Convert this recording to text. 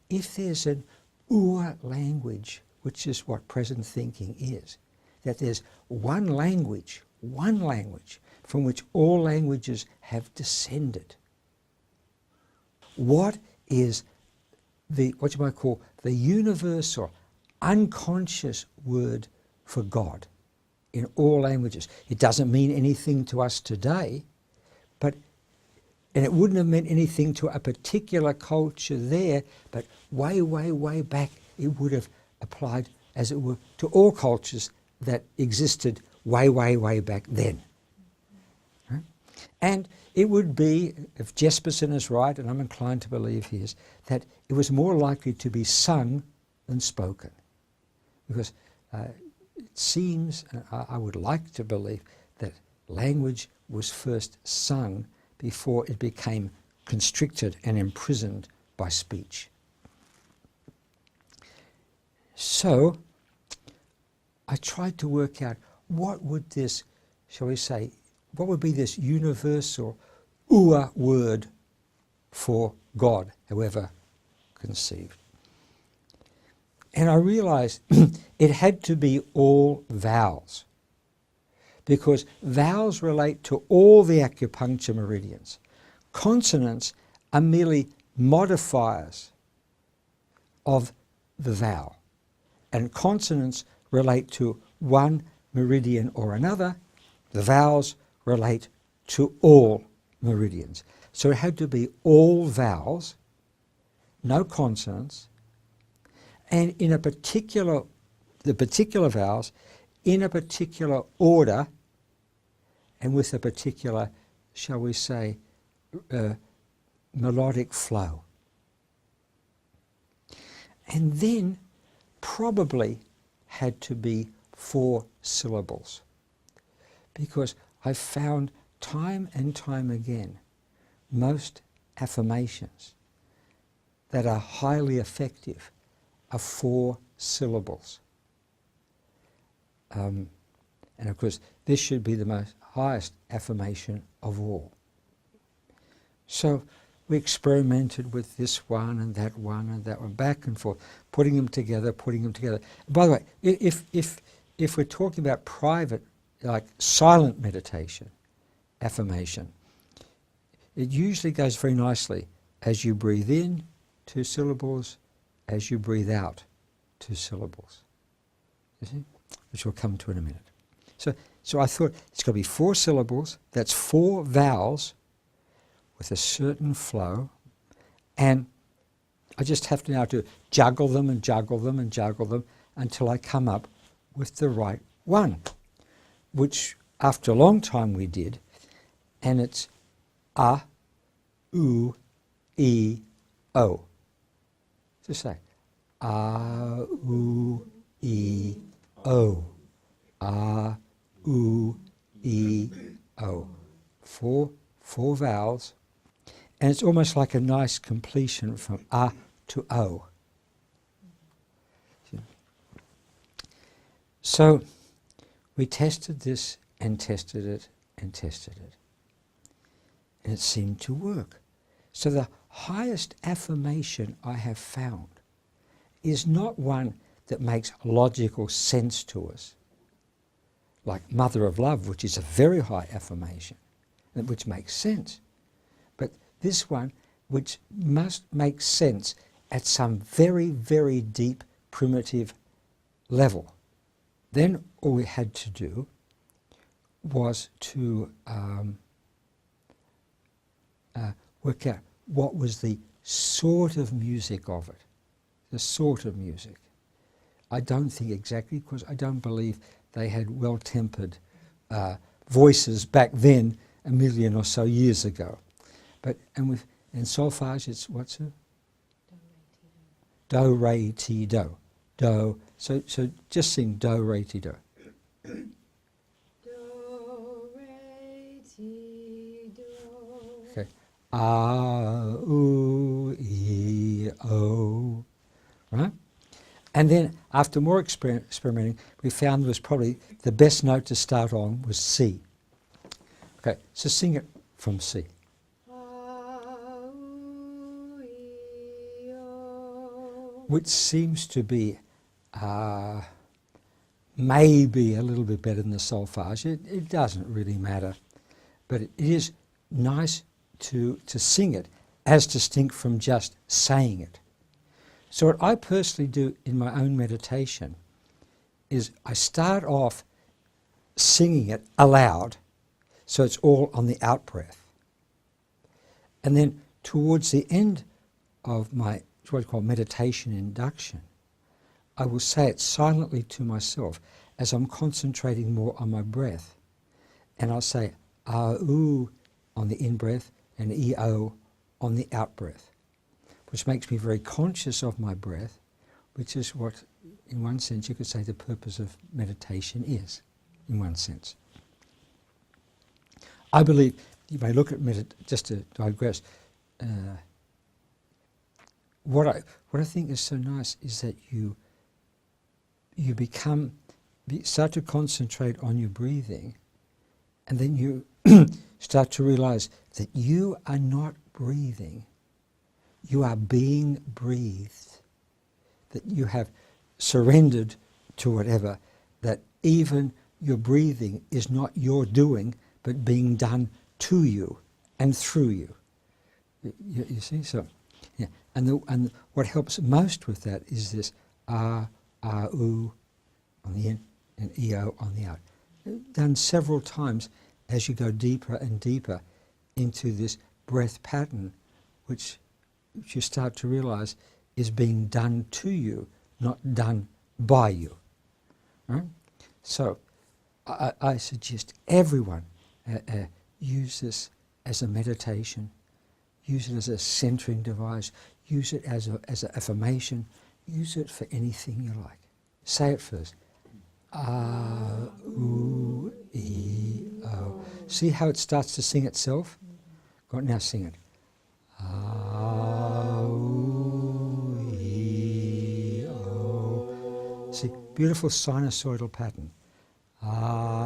if there's an Ur language, which is what present thinking is, that there's one language from which all languages have descended. What is what you might call the universal, unconscious word for God in all languages? It doesn't mean anything to us today, and it wouldn't have meant anything to a particular culture there, but way, way, way back it would have applied, as it were, to all cultures that existed way, way, way back then. Right? And it would be, if Jesperson is right, and I'm inclined to believe he is, that it was more likely to be sung than spoken. Because it seems, and I would like to believe, that language was first sung before it became constricted and imprisoned by speech. So I tried to work out what would this, shall we say, what would be this universal Ua word for God, however conceived. And I realized it had to be all vowels, because vowels relate to all the acupuncture meridians. Consonants are merely modifiers of the vowel, and consonants relate to one meridian or another. The vowels relate to all meridians. So it had to be all vowels, no consonants, and in a particular, the particular vowels in a particular order and with a particular, shall we say, melodic flow. And then probably had to be 4 syllables, because I found time and time again most affirmations that are highly effective are 4 syllables. And of course this should be the highest affirmation of all. So we experimented with this one and that one, back and forth, putting them together. By the way, if we're talking about private, like silent meditation, affirmation, it usually goes very nicely as you breathe in, 2 syllables, as you breathe out, 2 syllables. You see? Which we'll come to in a minute. So I thought it's got to be 4 syllables, that's 4 vowels with a certain flow, and I just have to now to juggle them until I come up with the right one, which after a long time we did, and it's A, U, E, O. So say A, U, E, O. A, U, E, O. 4 vowels, and it's almost like a nice completion from A to O. So we tested this and tested it and tested it, and it seemed to work. So the highest affirmation I have found is not one that makes logical sense to us, like Mother of Love, which is a very high affirmation, and which makes sense. But this one, which must make sense at some very, very deep, primitive level. Then all we had to do was to work out what was the sort of music of it. The sort of music. I don't think exactly, because I don't believe they had well-tempered voices back then, a million or so years ago. But in solfege, it's what's it? Do, re, ti, do. Do. So just sing do, re, ti, do. Do, re, ti, do. Okay. A, U, E, O. Right? And then after more experimenting, we found was probably the best note to start on was C. Okay, so sing it from C. A, U, E, O. which seems to be maybe a little bit better than the solfege. It doesn't really matter, but it is nice to sing it as distinct from just saying it. So what I personally do in my own meditation is I start off singing it aloud, so it's all on the out breath. And then towards the end of my what I call meditation induction, I will say it silently to myself as I'm concentrating more on my breath. And I'll say ah-oo on the in-breath and e-o on the out-breath, which makes me very conscious of my breath, which is what, in one sense, you could say the purpose of meditation is, in one sense. I believe, you may look at just to digress, what I think is so nice is that you start to concentrate on your breathing, and then you start to realize that you are not breathing. You are being breathed. That you have surrendered to whatever, that even your breathing is not your doing, but being done to you and through you. You see? So, yeah. And what helps most with that is this ah-oo on the in and e-o on the out. Done several times as you go deeper and deeper into this breath pattern, which you start to realize is being done to you, not done by you. Right? So I suggest everyone use this as a meditation, use it as a centering device, use it as an affirmation, use it for anything you like. Say it first. Ah-oo-e-o. See how it starts to sing itself? Go on, now sing it. Ah-oo-e-o. See, beautiful sinusoidal pattern. Ah.